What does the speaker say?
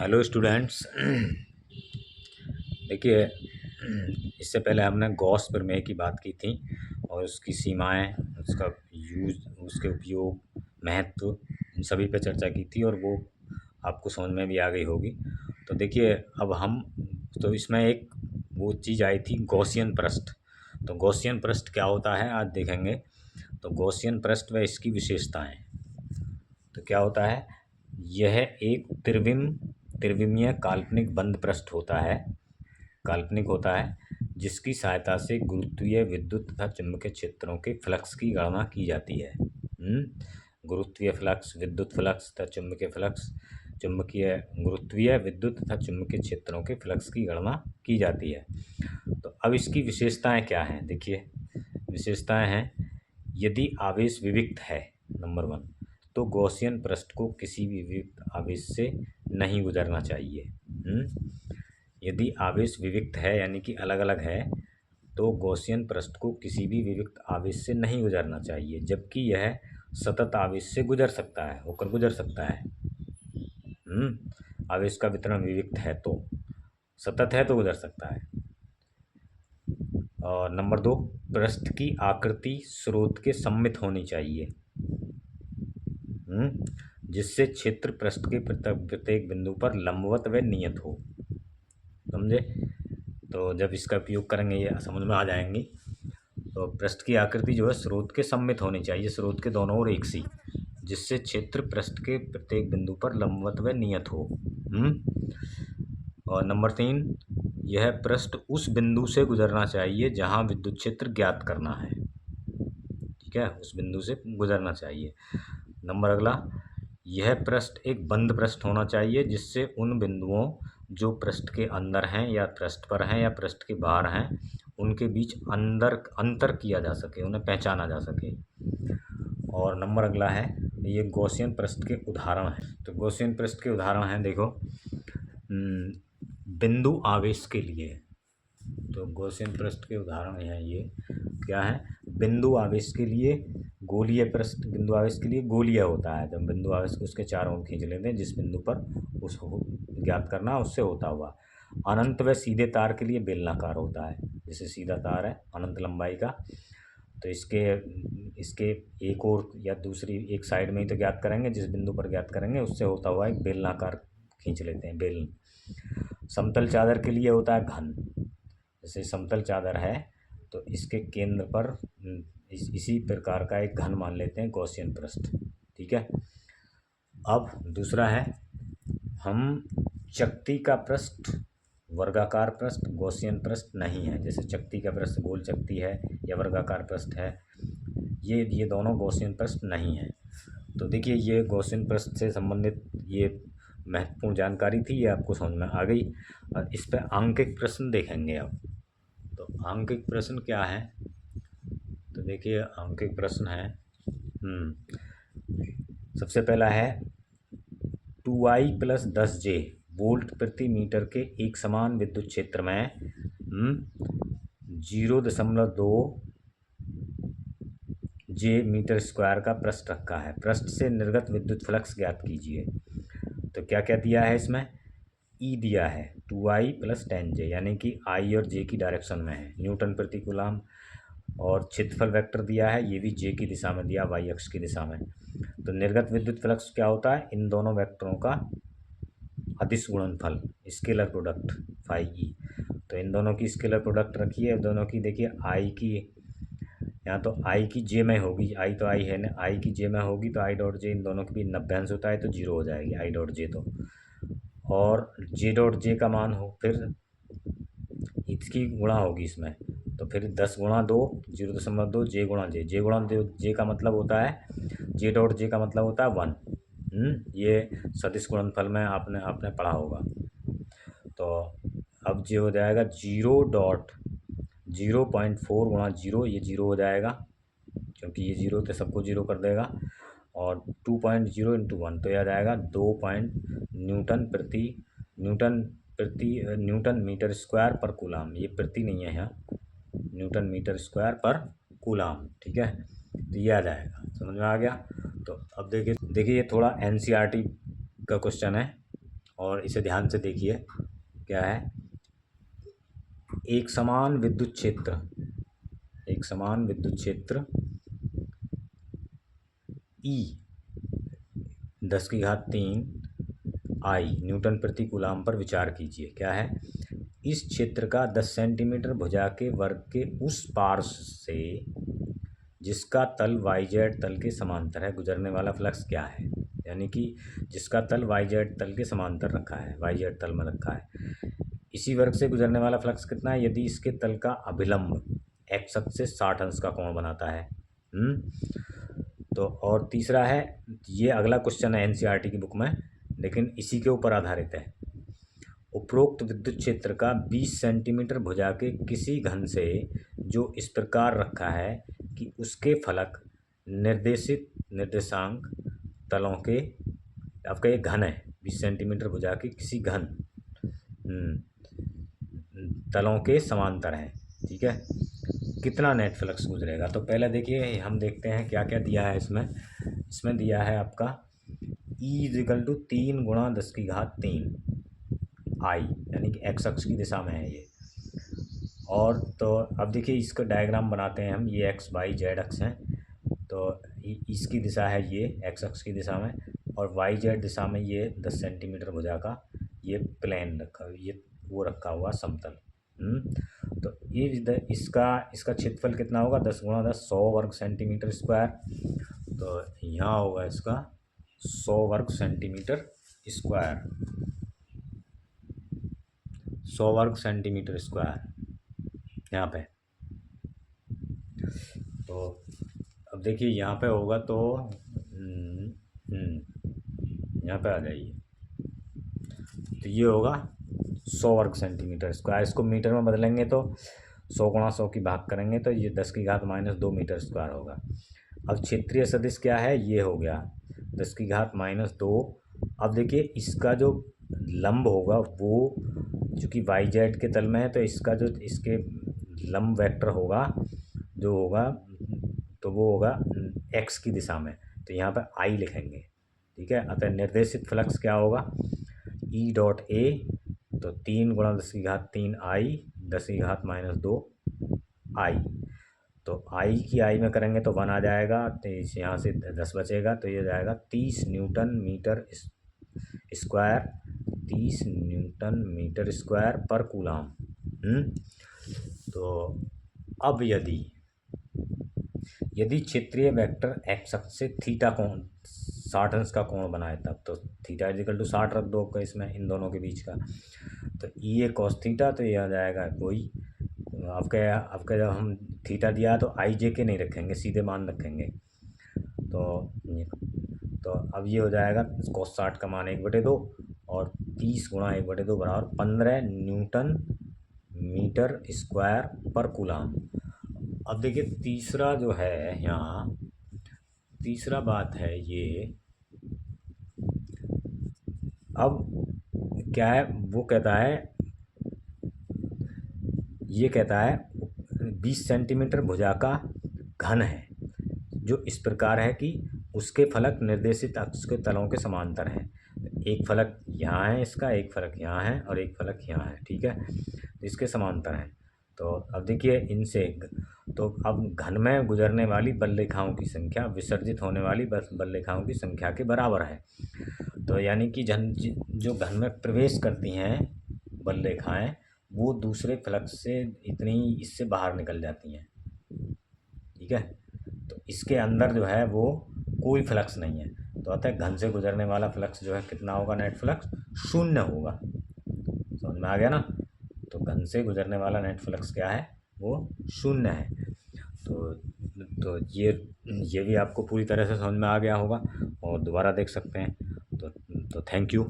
Hello students. देखिए, इससे पहले हमने गॉस प्रमेय की बात की थी और उसकी सीमाएं, उसका यूज, उसके उपयोग, महत्व, इन सभी पे चर्चा की थी और वो आपको समझ में भी आ गई होगी। तो देखिए, अब हम तो इसमें एक वो चीज़ आई थी गॉसियन पृष्ठ। तो गॉसियन पृष्ठ क्या होता है आज देखेंगे। तो गॉसियन पृष्ठ व इसकी विशेषताएं। तो क्या होता है, यह एक त्रिविमीय काल्पनिक बंद पृष्ठ होता है, काल्पनिक होता है, जिसकी सहायता से गुरुत्वीय विद्युत तथा चुंबकीय क्षेत्रों के फ्लक्स की गणना की जाती है। गुरुत्वीय फ्लक्स, विद्युत फ्लक्स तथा चुंबकीय फ्लक्स, गुरुत्वीय विद्युत तथा चुंबकीय क्षेत्रों के फ्लक्स की गणना की जाती है। तो अब इसकी विशेषताएं क्या हैं, देखिए विशेषताएं हैं। यदि आवेश विविक्त है, नंबर 1, तो गॉसियन पृष्ठ को किसी भी विविक्त आवेश से नहीं गुजरना चाहिए। यदि आवेश विविक्त है यानी कि अलग अलग है, तो गॉसियन पृष्ठ को किसी भी विविक्त आवेश से नहीं गुजरना चाहिए, जबकि यह सतत आवेश से गुजर सकता है, होकर गुजर सकता है। आवेश का वितरण विविक्त है तो, सतत है तो गुजर सकता है। और नंबर 2, पृष्ठ की आकृति स्रोत के सम्मित होनी चाहिए, जिससे क्षेत्र पृष्ठ के प्रत्येक बिंदु पर लंबवत व नियत हो। समझे? तो जब इसका उपयोग करेंगे ये समझ में आ जाएंगी। तो पृष्ठ की आकृति जो है स्रोत के सम्मित होनी चाहिए, स्रोत के दोनों ओर एक सी, जिससे क्षेत्र पृष्ठ के प्रत्येक बिंदु पर लंबवत व नियत हो। और नंबर 3, यह पृष्ठ उस बिंदु से गुजरना चाहिए जहां विद्युत क्षेत्र ज्ञात करना है। ठीक है, उस बिंदु से गुजरना चाहिए। नंबर अगला, यह पृष्ठ एक बंद पृष्ठ होना चाहिए, जिससे उन बिंदुओं जो पृष्ठ के अंदर हैं या पृष्ठ पर हैं या पृष्ठ के बाहर हैं, उनके बीच अंतर किया जा सके, उन्हें पहचाना जा सके। और नंबर अगला है, ये गॉसियन पृष्ठ के उदाहरण हैं। तो गॉसियन पृष्ठ के उदाहरण हैं, देखो, बिंदु आवेश के लिए। तो गॉसियन पृष्ठ के उदाहरण हैं ये क्या है, बिंदु आवेश के लिए गोलीय पृष्ठ, बिंदु आवेश के लिए गोलीय होता है। जब बिंदु आवेश को उसके चारों ओर खींच लेते हैं, जिस बिंदु पर उसको ज्ञात करना उससे होता हुआ। अनंत व सीधे तार के लिए बेलनाकार होता है, जैसे सीधा तार है अनंत लंबाई का, तो इसके इसके एक और या दूसरी एक साइड में ही तो ज्ञात करेंगे, जिस बिंदु पर ज्ञात करेंगे उससे होता हुआ एक बेलनाकार खींच लेते हैं, बेलन। समतल चादर के लिए होता है घन, जैसे समतल चादर है तो इसके केंद्र पर इसी प्रकार का एक घन मान लेते हैं गॉसियन पृष्ठ। ठीक है। अब दूसरा है, हम चकती का पृष्ठ, वर्गाकार पृष्ठ गॉसियन पृष्ठ नहीं है। जैसे चकती का पृष्ठ गोल चकती है या वर्गाकार पृष्ठ है, ये दोनों गॉसियन पृष्ठ नहीं है। तो देखिए, ये गॉसियन पृष्ठ से संबंधित ये महत्वपूर्ण जानकारी थी, ये आपको समझ में आ गई। और इस पर आंकिक प्रश्न देखेंगे अब। तो आंकिक प्रश्न क्या है, तो देखिए आंकिक प्रश्न है, सबसे पहला है 2i + 10j वोल्ट प्रति मीटर के एक समान विद्युत क्षेत्र में 0.2 जे मीटर स्क्वायर का पृष्ठ रखा है। पृष्ठ से निर्गत विद्युत फ्लक्स ज्ञात कीजिए। तो क्या क्या दिया है इसमें, ई दिया है 2i + 10j, यानी कि आई और जे की डायरेक्शन में है, न्यूटन प्रति कूलम। और क्षेत्रफल वेक्टर दिया है, ये भी जे की दिशा में दिया, वाई अक्ष की दिशा में। तो निर्गत विद्युत फ्लक्स क्या होता है, इन दोनों वेक्टरों का अदिश गुणनफल, स्केलर प्रोडक्ट फाई। तो इन दोनों की स्केलर प्रोडक्ट रखिए, दोनों की देखिए आई की, यहाँ तो आई की जे में होगी, आई तो आई है ना, आई की जे में होगी तो आई डॉट जे, इन दोनों की भी 90 अंश होता है तो 0 हो जाएगी आई डॉट जे। तो और जे डॉट जे का मान हो, फिर इसकी गुणा होगी इसमें, तो फिर 10 × 2 0.2 जे गुणा जे, जे गुणा जे का मतलब होता है, जे डॉट जे का मतलब होता है 1। ये सदिश गुणनफल में आपने पढ़ा होगा। तो अब जे हो जाएगा 0.4 × 0, ये 0 हो जाएगा क्योंकि ये 0 तो सबको 0 कर देगा। और 2.0 × 1 तो यह आ जाएगा 2 न्यूटन मीटर स्क्वायर पर कूलम। ये प्रति नहीं है यहाँ, न्यूटन मीटर स्क्वायर पर कूलम। ठीक है, तो ये आ जाएगा, समझ में आ गया। तो अब देखिए ये थोड़ा एनसीईआरटी का क्वेश्चन है और इसे ध्यान से देखिए क्या है। एक समान विद्युत क्षेत्र, एक समान विद्युत क्षेत्र E 10⁻³ I न्यूटन प्रति कूलाम पर विचार कीजिए। क्या है, इस क्षेत्र का 10 सेंटीमीटर भुजा के वर्ग के उस पार्श्व से जिसका तल YZ तल के समांतर है गुजरने वाला फ्लक्स क्या है। यानी कि जिसका तल YZ तल के समांतर रखा है, YZ तल में रखा है, इसी वर्ग से गुजरने वाला फ्लक्स कितना है यदि इसके तल का अभिलंब एक्स अक्ष से 60 अंश का कोण बनाता है। तो और तीसरा है, ये अगला क्वेश्चन है NCERT की बुक में, लेकिन इसी के ऊपर आधारित है। उपरोक्त विद्युत क्षेत्र का 20 सेंटीमीटर भुजा के किसी घन से जो इस प्रकार रखा है कि उसके फलक निर्देशांक तलों के, आपका ये घन है 20 सेंटीमीटर भुजा के किसी घन तलों के समांतर है। ठीक है, कितना नेट फ्लक्स गुजरेगा। तो पहले देखिए हम देखते हैं क्या क्या दिया है इसमें। इसमें दिया है आपका E = 3 × 10⁻³ I, यानी कि एक्स अक्ष की दिशा में है ये। और तो अब देखिए इसका डायग्राम बनाते हैं हम। ये एक्स वाई जेड अक्ष हैं, तो इसकी दिशा है ये एक्स अक्ष की दिशा में, और वाई जेड दिशा में ये 10 सेंटीमीटर भुजा का ये प्लेन रखा, ये वो रखा हुआ समतल। तो ये इसका क्षेत्रफल कितना होगा, 10 × 10 100 वर्ग सेंटीमीटर स्क्वायर। तो यहाँ होगा इसका 100 वर्ग सेंटीमीटर स्क्वायर, 100 वर्ग सेंटीमीटर स्क्वायर यहाँ पे। तो अब देखिए यहाँ पे होगा तो यहाँ पे आ जाइए, तो ये होगा 100 वर्ग सेंटीमीटर स्क्वायर। इसको मीटर में बदलेंगे तो 100 × 100 की भाग करेंगे तो ये 10⁻² मीटर स्क्वायर होगा। अब क्षेत्रीय सदिश क्या है, ये हो गया 10⁻²। अब देखिए इसका जो लंब होगा वो चूँकि YZ के तल में है, तो इसका जो इसके लंब वेक्टर होगा जो होगा तो वो होगा एक्स की दिशा में, तो यहाँ पर I लिखेंगे। ठीक है, अतः निर्देशित फ्लक्स क्या होगा, E.A तो 3 × 10⁻³ I 10⁻² I। तो I की I में करेंगे तो 1 आ जाएगा, तो यहाँ से 10 बचेगा, तो ये जाएगा 30 newton metre square, 30 newton metre square पर कूलाम। तो अब यदि क्षेत्रीय वेक्टर एक्स अक्ष से थीटा कोण 60 अंश का कोण बनाए तब, तो थीटा = 60 रख दो आपका इसमें, इन दोनों के बीच का। तो E cos थीटा, तो ये आ जाएगा वही आपका जब हम थीटा दिया तो IJ के नहीं रखेंगे, सीधे मान रखेंगे। तो अब ये हो जाएगा cos 60 का मान 1/2 और 30 × 1/2 बराबर 15 न्यूटन मीटर स्क्वायर पर कूलाम। अब देखिए तीसरा जो है यहाँ, तीसरा बात है ये, अब क्या है वो कहता है, ये कहता है 20 सेंटीमीटर भुजा का घन है जो इस प्रकार है कि उसके फलक निर्देशित अक्ष के तलों के समांतर हैं। एक फलक यहाँ है इसका, एक फलक यहाँ है और एक फलक यहाँ है। ठीक है, तो इसके समांतर हैं। तो अब देखिए इनसे, तो अब घन में गुजरने वाली बल रेखाओं की संख्या विसर्जित होने वाली बल रेखाओं की संख्या के बराबर है। तो यानी कि जो घन में प्रवेश करती हैं बल रेखाएं, वो दूसरे फलक से इतनी इससे बाहर निकल जाती हैं। ठीक है, तो इसके अंदर जो है वो कोई फ्लक्स नहीं है, तो अतः घन से गुजरने वाला फ्लक्स जो है कितना होगा, नेट फ्लक्स 0 होगा। समझ में आ गया ना। तो घन से गुजरने वाला नेट फ्लक्स क्या है, वो 0 है। तो ये भी आपको पूरी तरह से समझ में आ गया होगा और दोबारा देख सकते हैं। तो थैंक यू।